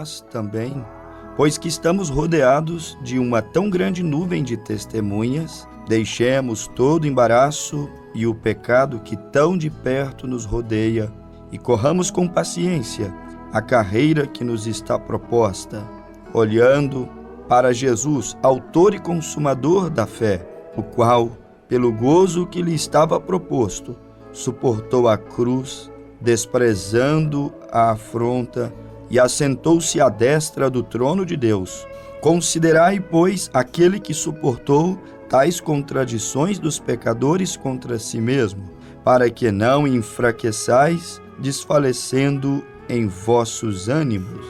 nós também, pois que estamos rodeados de uma tão grande nuvem de testemunhas, deixemos todo o embaraço e o pecado que tão de perto nos rodeia e corramos com paciência a carreira que nos está proposta, olhando para Jesus, autor e consumador da fé, o qual, pelo gozo que lhe estava proposto, suportou a cruz, desprezando a afronta, e assentou-se à destra do trono de Deus. Considerai, pois, aquele que suportou tais contradições dos pecadores contra si mesmo, para que não enfraqueçais, desfalecendo em vossos ânimos.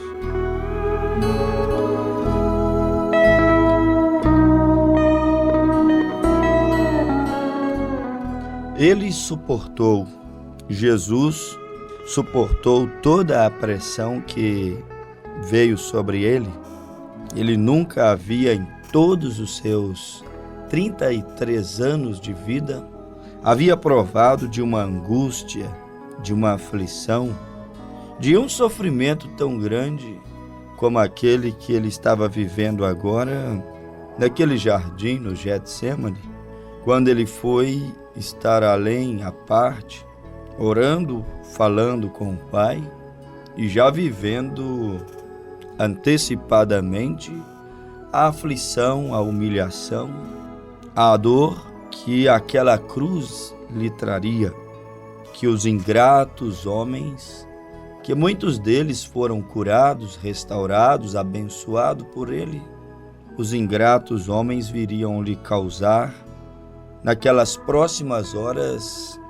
Ele suportou, Jesus suportou toda a pressão que veio sobre ele. Ele nunca havia, em todos os seus 33 anos de vida, havia provado de uma angústia, de uma aflição, de um sofrimento tão grande como aquele que ele estava vivendo agora naquele jardim no Getsêmani, quando ele foi estar além, à parte, orando, falando com o Pai e já vivendo antecipadamente a aflição, a humilhação, a dor que aquela cruz lhe traria, que os ingratos homens, que muitos deles foram curados, restaurados, abençoados por ele, os ingratos homens viriam lhe causar naquelas próximas horas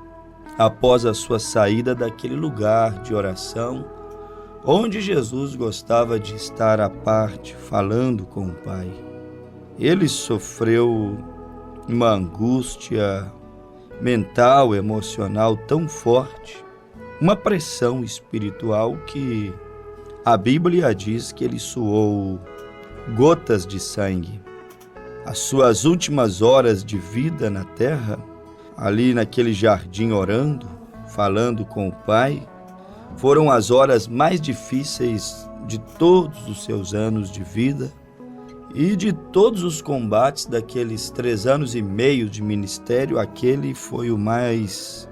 após a sua saída daquele lugar de oração, onde Jesus gostava de estar à parte, falando com o Pai. Ele sofreu uma angústia mental, emocional tão forte, uma pressão espiritual que a Bíblia diz que ele suou gotas de sangue. As suas últimas horas de vida na terra, ali naquele jardim orando, falando com o Pai, foram as horas mais difíceis de todos os seus anos de vida e de todos os combates daqueles 3 anos e meio de ministério. Aquele foi o mais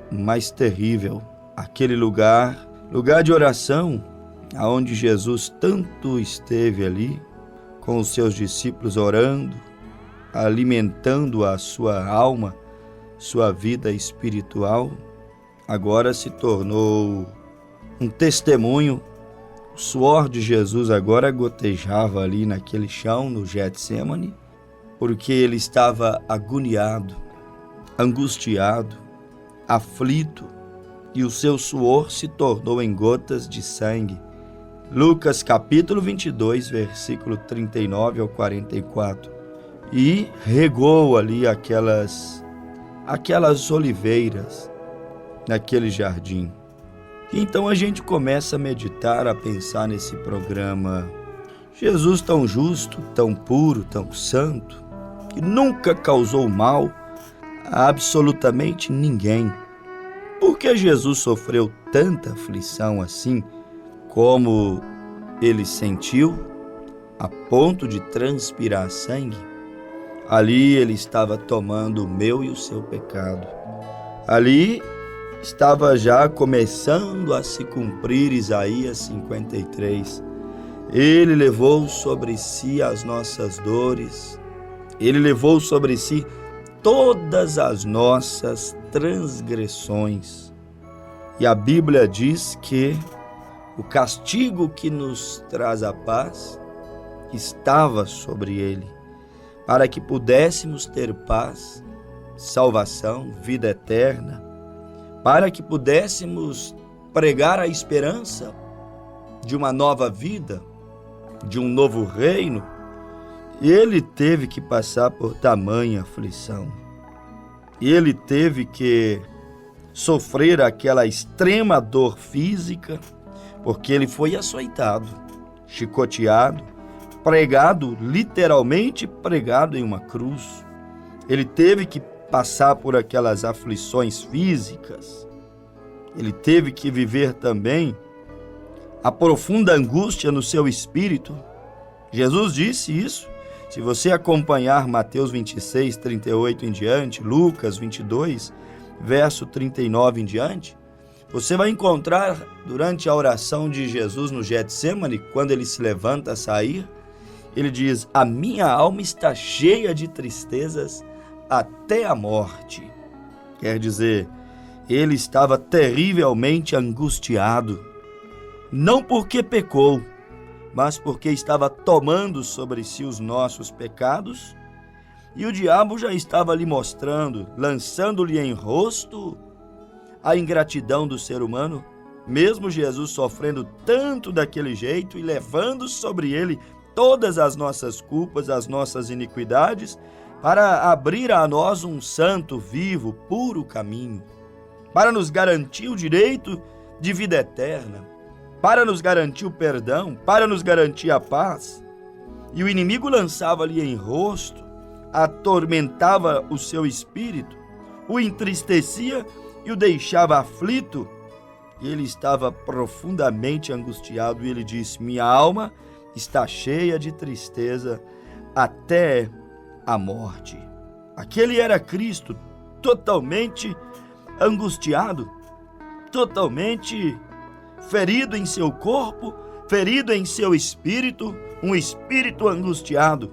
terrível. Aquele lugar de oração, aonde Jesus tanto esteve ali, com os seus discípulos orando, alimentando a sua alma, sua vida espiritual, agora se tornou um testemunho. O suor de Jesus agora gotejava ali naquele chão, no Getsêmani, porque ele estava agoniado, angustiado, aflito, e o seu suor se tornou em gotas de sangue. Lucas capítulo 22, versículo 39 ao 44. E regou ali aquelas oliveiras naquele jardim. Então a gente começa a meditar, a pensar nesse programa. Jesus tão justo, tão puro, tão santo, que nunca causou mal a absolutamente ninguém. Por que Jesus sofreu tanta aflição assim, como ele sentiu, a ponto de transpirar sangue? Ali ele estava tomando o meu e o seu pecado. Ali estava já começando a se cumprir Isaías 53. Ele levou sobre si as nossas dores. Ele levou sobre si todas as nossas transgressões. E a Bíblia diz que o castigo que nos traz a paz estava sobre ele, para que pudéssemos ter paz, salvação, vida eterna, para que pudéssemos pregar a esperança de uma nova vida, de um novo reino. E ele teve que passar por tamanha aflição. E ele teve que sofrer aquela extrema dor física, porque ele foi açoitado, chicoteado, pregado, literalmente pregado em uma cruz. Ele teve que passar por aquelas aflições físicas. Ele teve que viver também a profunda angústia no seu espírito. Jesus disse isso. Se você acompanhar Mateus 26, 38 em diante, Lucas 22, verso 39 em diante, você vai encontrar durante a oração de Jesus no Getsêmani, quando ele se levanta a sair, ele diz: a minha alma está cheia de tristezas até a morte. Quer dizer, ele estava terrivelmente angustiado, não porque pecou, mas porque estava tomando sobre si os nossos pecados, e o diabo já estava lhe mostrando, lançando-lhe em rosto a ingratidão do ser humano, mesmo Jesus sofrendo tanto daquele jeito e levando sobre ele todas as nossas culpas, as nossas iniquidades, para abrir a nós um santo, vivo, puro caminho, para nos garantir o direito de vida eterna, para nos garantir o perdão, para nos garantir a paz. E o inimigo lançava-lhe em rosto, atormentava o seu espírito, o entristecia e o deixava aflito. E ele estava profundamente angustiado e ele disse: minha alma está cheia de tristeza até a morte. Aquele era Cristo, totalmente angustiado, totalmente ferido em seu corpo, ferido em seu espírito, um espírito angustiado.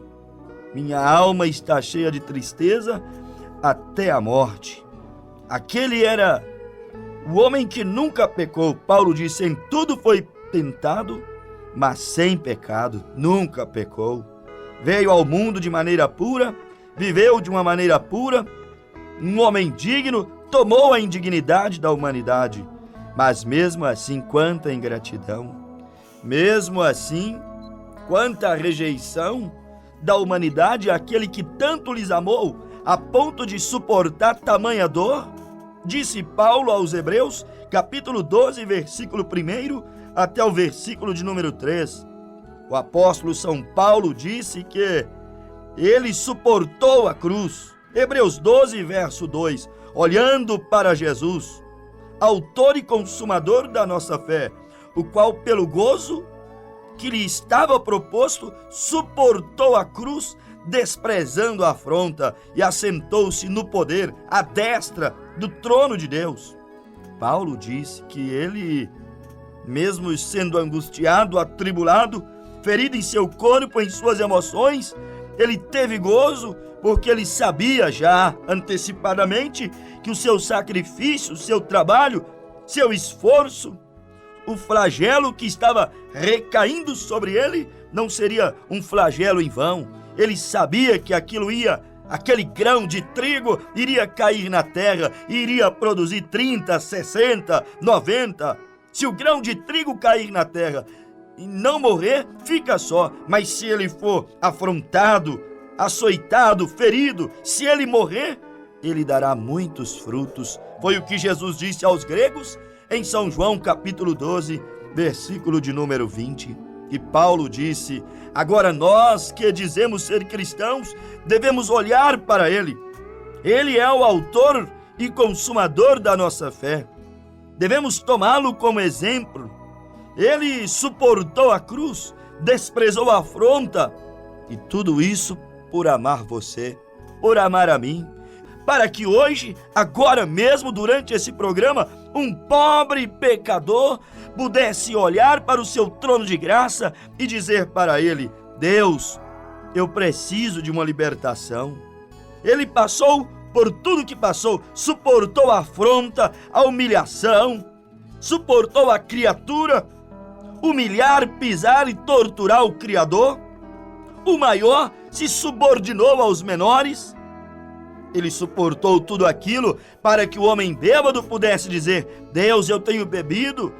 Minha alma está cheia de tristeza até a morte. Aquele era o homem que nunca pecou. Paulo disse: em tudo foi tentado, mas sem pecado. Nunca pecou. Veio ao mundo de maneira pura, viveu de uma maneira pura, um homem digno, tomou a indignidade da humanidade. Mas mesmo assim, quanta ingratidão, mesmo assim, quanta rejeição da humanidade àquele que tanto lhes amou, a ponto de suportar tamanha dor. Disse Paulo aos Hebreus, capítulo 12, versículo 1 até o versículo de número 3. O apóstolo São Paulo disse que ele suportou a cruz. Hebreus 12, verso 2, olhando para Jesus, autor e consumador da nossa fé, o qual, pelo gozo que lhe estava proposto, suportou a cruz, desprezando a afronta, e assentou-se no poder, à destra do trono de Deus. Paulo disse que ele, mesmo sendo angustiado, atribulado, ferido em seu corpo, em suas emoções, ele teve gozo, porque ele sabia já antecipadamente que o seu sacrifício, o seu trabalho, seu esforço, o flagelo que estava recaindo sobre ele não seria um flagelo em vão. Ele sabia que aquele grão de trigo iria cair na terra e iria produzir 30, 60, 90. Se o grão de trigo cair na terra e não morrer, fica só. Mas se ele for afrontado, açoitado, ferido, se ele morrer, ele dará muitos frutos. Foi o que Jesus disse aos gregos em São João capítulo 12, versículo de número 20. E Paulo disse: agora nós que dizemos ser cristãos, devemos olhar para ele. Ele é o autor e consumador da nossa fé. Devemos tomá-lo como exemplo. Ele suportou a cruz, desprezou a afronta, e tudo isso por amar você, por amar a mim, para que hoje, agora mesmo, durante esse programa, um pobre pecador pudesse olhar para o seu trono de graça e dizer para ele: Deus, eu preciso de uma libertação. Ele passou por tudo que passou, suportou a afronta, a humilhação, suportou a criatura, humilhar, pisar e torturar o Criador. O maior se subordinou aos menores. Ele suportou tudo aquilo para que o homem bêbado pudesse dizer: Deus, eu tenho bebido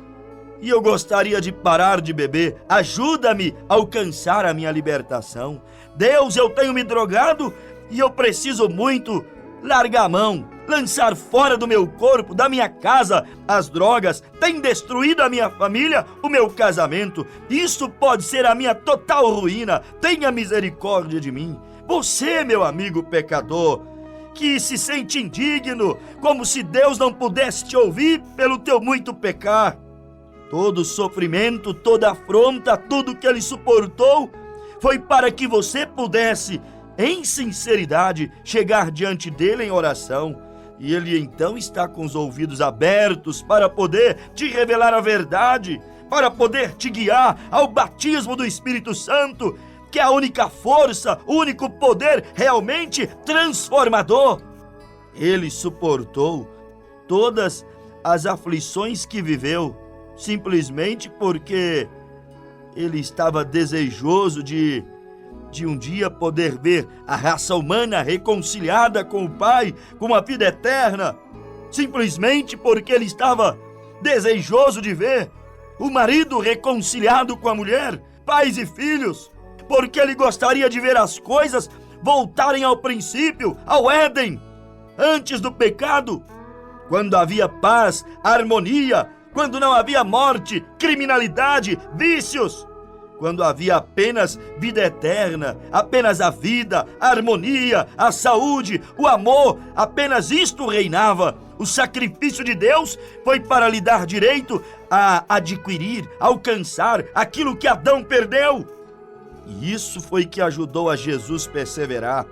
e eu gostaria de parar de beber. Ajuda-me a alcançar a minha libertação. Deus, eu tenho me drogado e eu preciso muito largar a mão, lançar fora do meu corpo, da minha casa, as drogas. Tem destruído a minha família, o meu casamento. Isso pode ser a minha total ruína. Tenha misericórdia de mim. Você, meu amigo pecador, que se sente indigno, como se Deus não pudesse te ouvir pelo teu muito pecar. Todo sofrimento, toda afronta, tudo que ele suportou, foi para que você pudesse, em sinceridade, chegar diante dele em oração. E ele então está com os ouvidos abertos para poder te revelar a verdade, para poder te guiar ao batismo do Espírito Santo, que é a única força, o único poder realmente transformador. Ele suportou todas as aflições que viveu, simplesmente porque ele estava desejoso de um dia poder ver a raça humana reconciliada com o Pai, com a vida eterna, simplesmente porque ele estava desejoso de ver o marido reconciliado com a mulher, pais e filhos, porque ele gostaria de ver as coisas voltarem ao princípio, ao Éden, antes do pecado, quando havia paz, harmonia, quando não havia morte, criminalidade, vícios, quando havia apenas vida eterna, apenas a vida, a harmonia, a saúde, o amor, apenas isto reinava. O sacrifício de Deus foi para lhe dar direito a adquirir, alcançar aquilo que Adão perdeu. E isso foi que ajudou a Jesus perseverar.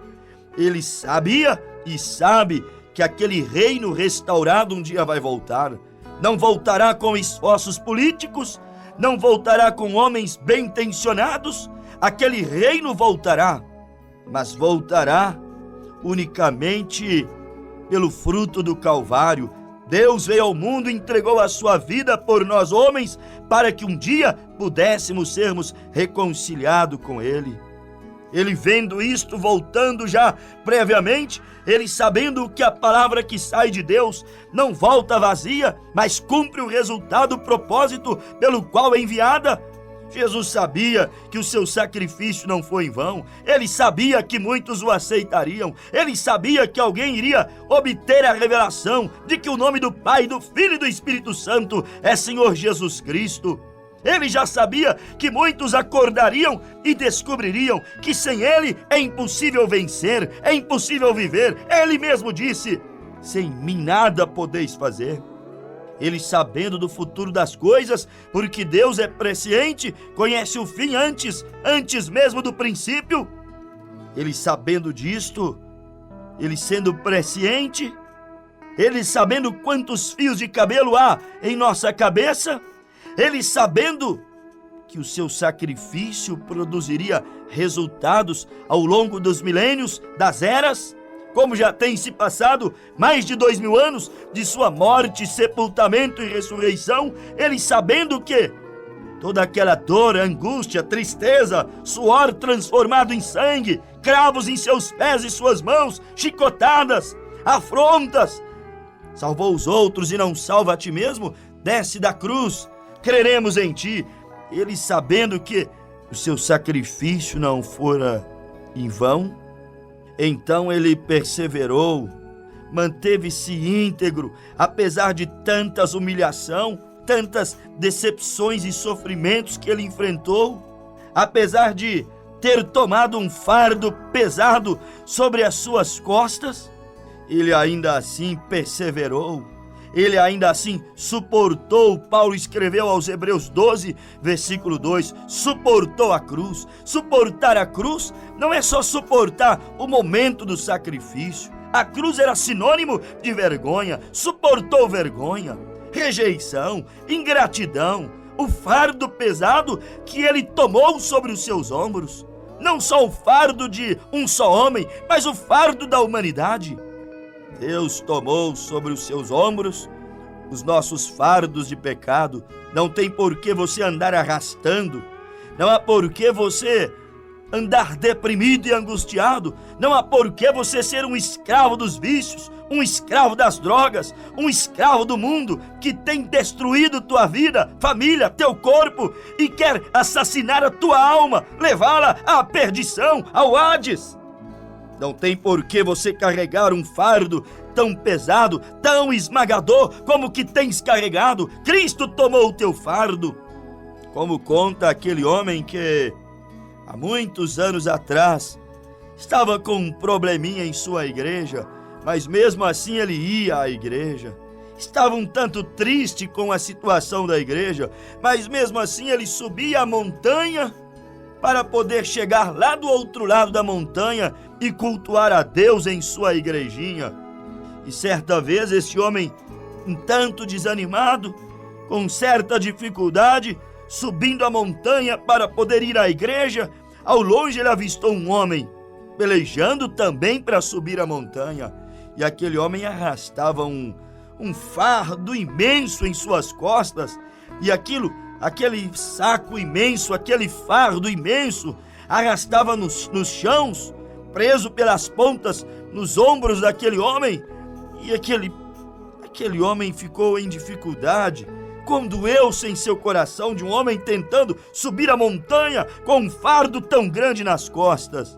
Ele sabia e sabe que aquele reino restaurado um dia vai voltar. Não voltará com esforços políticos, não voltará com homens bem-intencionados. Aquele reino voltará, mas voltará unicamente pelo fruto do Calvário. Deus veio ao mundo e entregou a sua vida por nós homens, para que um dia pudéssemos sermos reconciliados com Ele. Ele vendo isto, voltando já previamente, ele sabendo que a palavra que sai de Deus não volta vazia, mas cumpre o resultado, o propósito pelo qual é enviada. Jesus sabia que o seu sacrifício não foi em vão. Ele sabia que muitos o aceitariam. Ele sabia que alguém iria obter a revelação de que o nome do Pai, do Filho e do Espírito Santo é Senhor Jesus Cristo. Ele já sabia que muitos acordariam e descobririam que sem Ele é impossível vencer, é impossível viver. Ele mesmo disse: sem mim nada podeis fazer. Ele, sabendo do futuro das coisas, porque Deus é presciente, conhece o fim antes mesmo do princípio. Ele sabendo disto, ele sendo presciente, ele sabendo quantos fios de cabelo há em nossa cabeça, ele sabendo que o seu sacrifício produziria resultados ao longo dos milênios, das eras, como já tem se passado mais de 2000 anos de sua morte, sepultamento e ressurreição, ele sabendo que toda aquela dor, angústia, tristeza, suor transformado em sangue, cravos em seus pés e suas mãos, chicotadas, afrontas, salvou os outros e não salva a ti mesmo, desce da cruz, creremos em ti. Ele sabendo que o seu sacrifício não fora em vão, então ele perseverou, manteve-se íntegro, apesar de tantas humilhações, tantas decepções e sofrimentos que ele enfrentou, apesar de ter tomado um fardo pesado sobre as suas costas, ele ainda assim perseverou, ele ainda assim suportou. Paulo escreveu aos Hebreus 12, versículo 2, suportou a cruz. Suportar a cruz não é só suportar o momento do sacrifício. A cruz era sinônimo de vergonha, suportou vergonha, rejeição, ingratidão, o fardo pesado que ele tomou sobre os seus ombros. Não só o fardo de um só homem, mas o fardo da humanidade. Deus tomou sobre os seus ombros os nossos fardos de pecado. Não tem por que você andar arrastando, não há por que você andar deprimido e angustiado, não há por que você ser um escravo dos vícios, um escravo das drogas, um escravo do mundo que tem destruído tua vida, família, teu corpo e quer assassinar a tua alma, levá-la à perdição, ao Hades. Não tem por que você carregar um fardo tão pesado, tão esmagador como que tens carregado. Cristo tomou o teu fardo. Como conta aquele homem que há muitos anos atrás estava com um probleminha em sua igreja, mas mesmo assim ele ia à igreja. estava um tanto triste com a situação da igreja, mas mesmo assim ele subia a montanha para poder chegar lá do outro lado da montanha e cultuar a Deus em sua igrejinha. E certa vez esse homem, um tanto desanimado, com certa dificuldade, subindo a montanha para poder ir à igreja, ao longe ele avistou um homem pelejando também para subir a montanha. E aquele homem arrastava um fardo imenso em suas costas, e aquele saco imenso, aquele fardo imenso, arrastava nos chãos, preso pelas pontas nos ombros daquele homem, e aquele homem ficou em dificuldade. Condoeu-se em seu coração de um homem tentando subir a montanha com um fardo tão grande nas costas.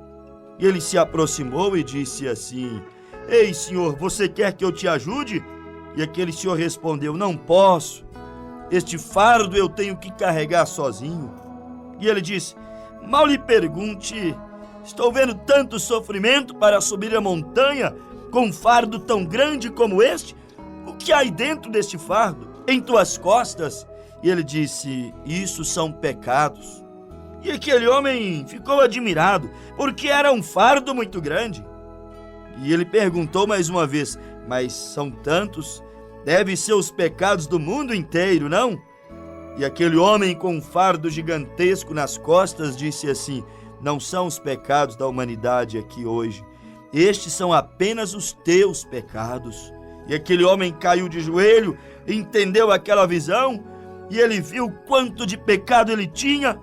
E ele se aproximou e disse assim: "Ei, senhor, você quer que eu te ajude?" E aquele senhor respondeu: "Não posso. Este fardo eu tenho que carregar sozinho." E ele disse: "Mal lhe pergunte, estou vendo tanto sofrimento para subir a montanha com um fardo tão grande como este. O que há dentro deste fardo, em tuas costas?" E ele disse: "Isso são pecados." E aquele homem ficou admirado, porque era um fardo muito grande. E ele perguntou mais uma vez: "Mas são tantos? Devem ser os pecados do mundo inteiro, não?" E aquele homem com um fardo gigantesco nas costas disse assim: "Não são os pecados da humanidade aqui hoje. Estes são apenas os teus pecados." E aquele homem caiu de joelho, entendeu aquela visão, e ele viu quanto de pecado ele tinha.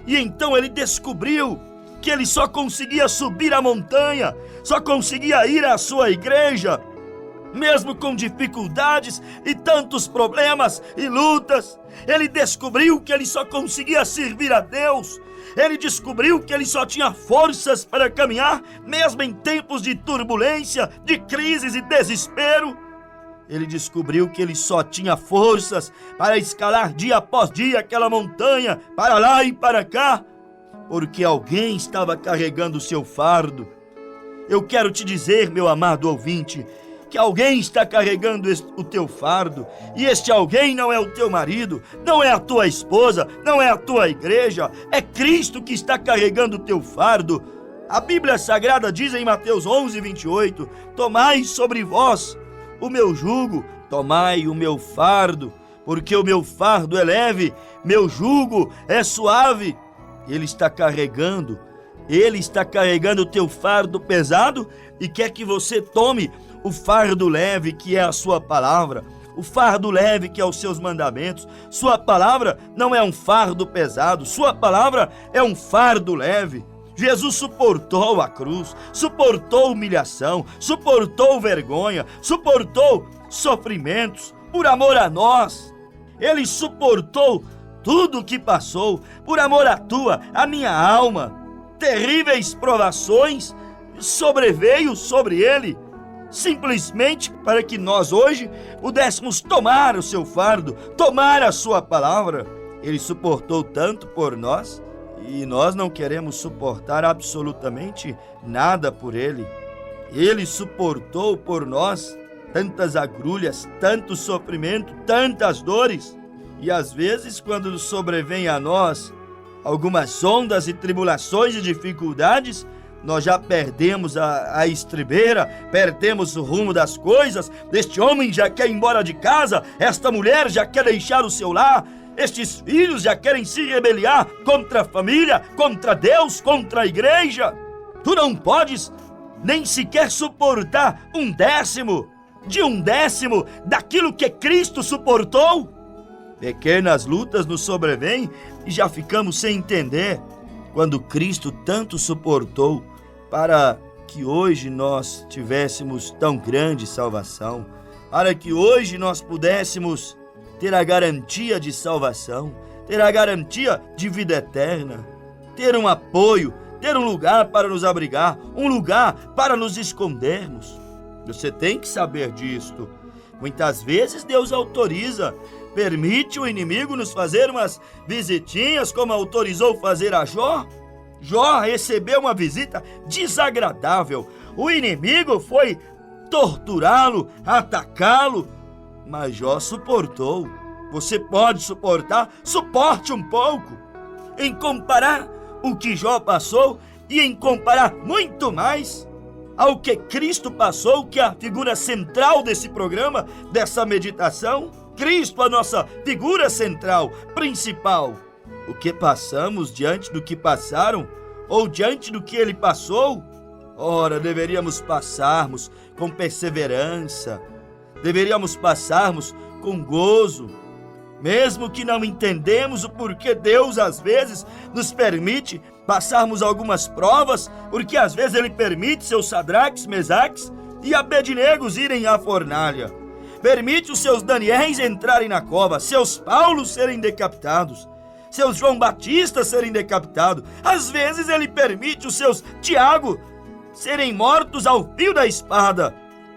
E então ele descobriu que ele só conseguia subir a montanha, só conseguia ir à sua igreja, mesmo com dificuldades e tantos problemas e lutas. Ele descobriu que ele só conseguia servir a Deus. Ele descobriu que ele só tinha forças para caminhar, mesmo em tempos de turbulência, de crises e desespero. Ele descobriu que ele só tinha forças para escalar dia após dia aquela montanha, para lá e para cá, porque alguém estava carregando o seu fardo. Eu quero te dizer, meu amado ouvinte, que alguém está carregando o teu fardo, e este alguém não é o teu marido, não é a tua esposa, não é a tua igreja, é Cristo que está carregando o teu fardo. A Bíblia Sagrada diz em Mateus 11:28, "Tomai sobre vós o meu jugo, tomai o meu fardo, porque o meu fardo é leve, meu jugo é suave." Ele está carregando o teu fardo pesado e quer que você tome o fardo leve, que é a sua palavra, o fardo leve, que é os seus mandamentos. Sua palavra não é um fardo pesado, sua palavra é um fardo leve. Jesus suportou a cruz, suportou humilhação, suportou vergonha, suportou sofrimentos por amor a nós. Ele suportou tudo o que passou por amor à tua, à minha alma. Terríveis provações sobreveio sobre ele, simplesmente para que nós hoje pudéssemos tomar o seu fardo, tomar a sua palavra. Ele suportou tanto por nós, e nós não queremos suportar absolutamente nada por ele. Ele suportou por nós tantas agrulhas, tanto sofrimento, tantas dores. E às vezes, quando sobrevém a nós algumas ondas e tribulações e dificuldades, nós já perdemos a estribeira, perdemos o rumo das coisas. Este homem já quer ir embora de casa, esta mulher já quer deixar o seu lar, estes filhos já querem se rebeliar contra a família, contra Deus, contra a igreja. Tu não podes nem sequer suportar um décimo daquilo que Cristo suportou. Pequenas lutas nos sobrevêm e já ficamos sem entender quando Cristo tanto suportou para que hoje nós tivéssemos tão grande salvação, para que hoje nós pudéssemos ter a garantia de salvação, ter a garantia de vida eterna, ter um apoio, ter um lugar para nos abrigar, um lugar para nos escondermos. Você tem que saber disto. Muitas vezes Deus autoriza, permite o inimigo nos fazer umas visitinhas, como autorizou fazer a Jó. Jó recebeu uma visita desagradável. O inimigo foi torturá-lo, atacá-lo, Mas Jó suportou. Você pode suportar? Suporte um pouco. Em comparar o que Jó passou e em comparar muito mais ao que Cristo passou, que é a figura central desse programa, dessa meditação. Cristo, a nossa figura central, principal. O que passamos diante do que passaram ou diante do que ele passou? Ora, deveríamos passarmos com perseverança, deveríamos passarmos com gozo, mesmo que não entendemos o porquê Deus às vezes nos permite passarmos algumas provas, porque às vezes Ele permite seus Sadraques, Mesaques e Abednegos irem à fornalha, permite os seus Daniéis entrarem na cova, seus Paulos serem decapitados, seus João Batistas serem decapitados, às vezes Ele permite os seus Tiago serem mortos ao fio da espada,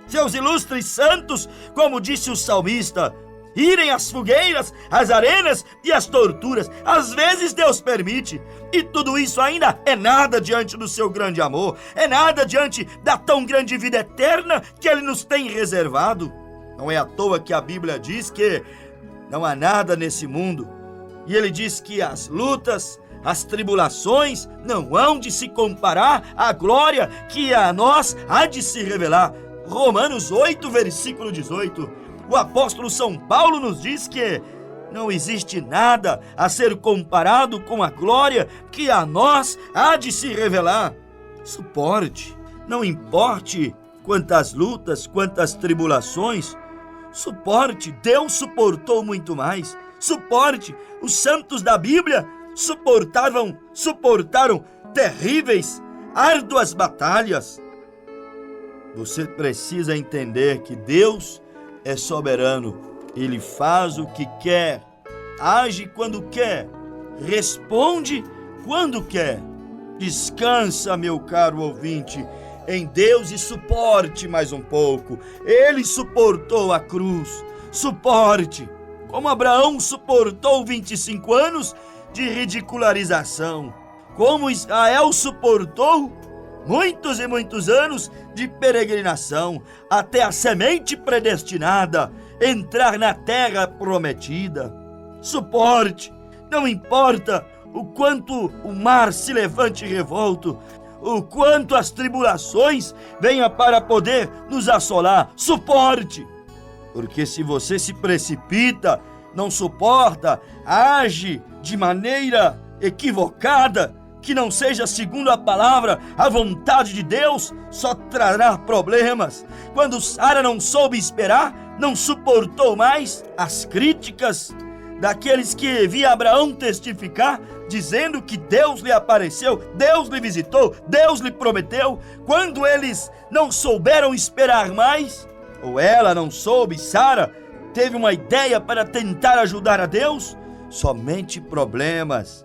seus ilustres santos, como disse o salmista, irem às fogueiras, às arenas e às torturas. Às vezes Deus permite, e tudo isso ainda é nada diante do seu grande amor, é nada diante da tão grande vida eterna que Ele nos tem reservado. Não é à toa que a Bíblia diz que não há nada nesse mundo, e Ele diz que as lutas, as tribulações não hão de se comparar à glória que a nós há de se revelar. Romanos 8, versículo 18. O apóstolo São Paulo nos diz que não existe nada a ser comparado com a glória que a nós há de se revelar. Suporte, não importe quantas lutas, quantas tribulações, suporte. Deus suportou muito mais. Suporte. Os santos da Bíblia suportaram terríveis, árduas batalhas. Você precisa entender que Deus é soberano. Ele faz o que quer, age quando quer, responde quando quer. Descansa, meu caro ouvinte, em Deus e suporte mais um pouco. Ele suportou a cruz. Suporte, como Abraão suportou 25 anos de ridicularização, como Israel suportou muitos e muitos anos de peregrinação, até a semente predestinada entrar na terra prometida. Suporte, não importa o quanto o mar se levante revolto, o quanto as tribulações venham para poder nos assolar. Suporte, porque se você se precipita, não suporta, age de maneira equivocada, que não seja segundo a palavra, a vontade de Deus, só trará problemas. Quando Sara não soube esperar, não suportou mais as críticas daqueles que via Abraão testificar, dizendo que Deus lhe apareceu, Deus lhe visitou, Deus lhe prometeu. Quando eles não souberam esperar mais, ou ela não soube, Sara teve uma ideia para tentar ajudar a Deus, somente problemas.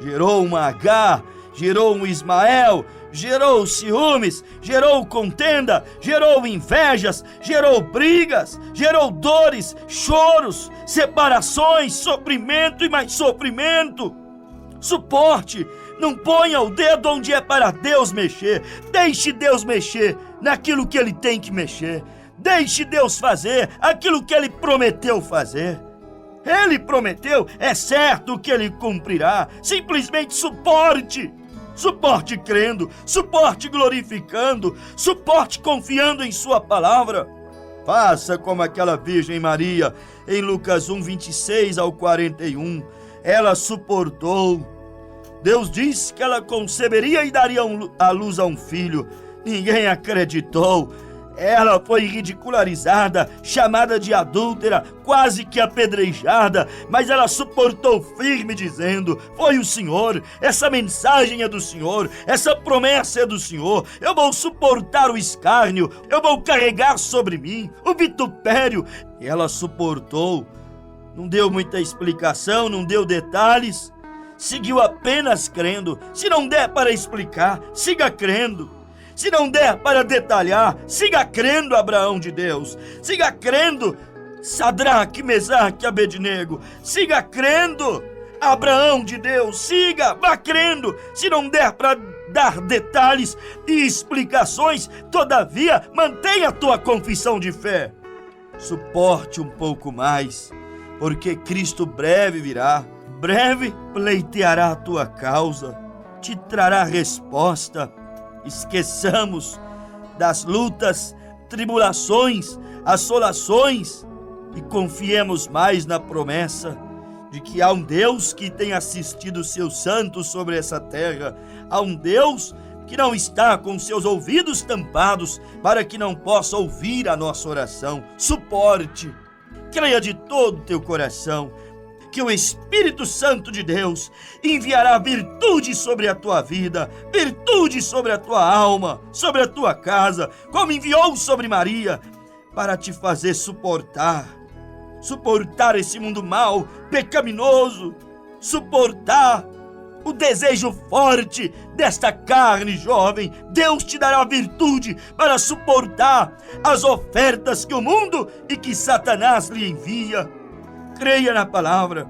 Gerou uma Agar, gerou um Ismael, gerou ciúmes, gerou contenda, gerou invejas, gerou brigas, gerou dores, choros, separações, sofrimento e mais sofrimento. Suporte, não ponha o dedo onde é para Deus mexer. Deixe Deus mexer naquilo que Ele tem que mexer. Deixe Deus fazer aquilo que Ele prometeu fazer. Ele prometeu, é certo que Ele cumprirá. Simplesmente suporte. Suporte crendo, suporte glorificando, suporte confiando em sua palavra. Faça como aquela Virgem Maria, em Lucas 1, 26 ao 41. Ela suportou. Deus disse que ela conceberia e daria à luz a um filho. Ninguém acreditou. Ela foi ridicularizada, chamada de adúltera, quase que apedrejada, mas ela suportou firme, dizendo: foi o Senhor, essa mensagem é do Senhor, essa promessa é do Senhor, eu vou suportar o escárnio, eu vou carregar sobre mim o vitupério. E ela suportou, não deu muita explicação, não deu detalhes, seguiu apenas crendo. Se não der para explicar, siga crendo. Se não der para detalhar, siga crendo, Abraão de Deus. Siga crendo, Sadraque, Mesaque, Abednego. Siga crendo, Abraão de Deus. Siga, vá crendo. Se não der para dar detalhes e explicações, todavia, mantenha a tua confissão de fé. Suporte um pouco mais, porque Cristo breve virá, breve pleiteará a tua causa, te trará resposta. Esqueçamos das lutas, tribulações, assolações e confiemos mais na promessa de que há um Deus que tem assistido seus santos sobre essa terra, há um Deus que não está com seus ouvidos tampados para que não possa ouvir a nossa oração. Suporte, creia de todo o teu coração que o Espírito Santo de Deus enviará virtude sobre a tua vida, virtude sobre a tua alma, sobre a tua casa, como enviou sobre Maria, para te fazer suportar esse mundo mau, pecaminoso, suportar o desejo forte desta carne jovem. Deus te dará virtude para suportar as ofertas que o mundo e que Satanás lhe envia. Creia na palavra,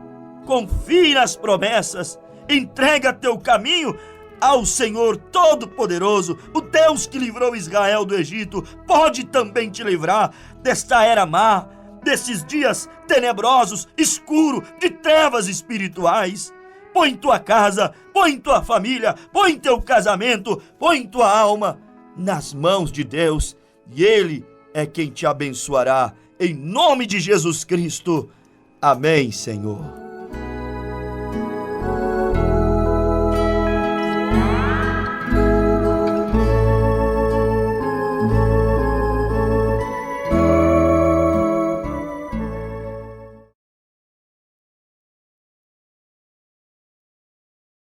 confie nas promessas, entrega teu caminho ao Senhor Todo-Poderoso. O Deus que livrou Israel do Egito pode também te livrar desta era má, desses dias tenebrosos, escuros, de trevas espirituais. Põe tua casa, põe tua família, põe teu casamento, põe tua alma nas mãos de Deus, e Ele é quem te abençoará, em nome de Jesus Cristo. Amém, Senhor.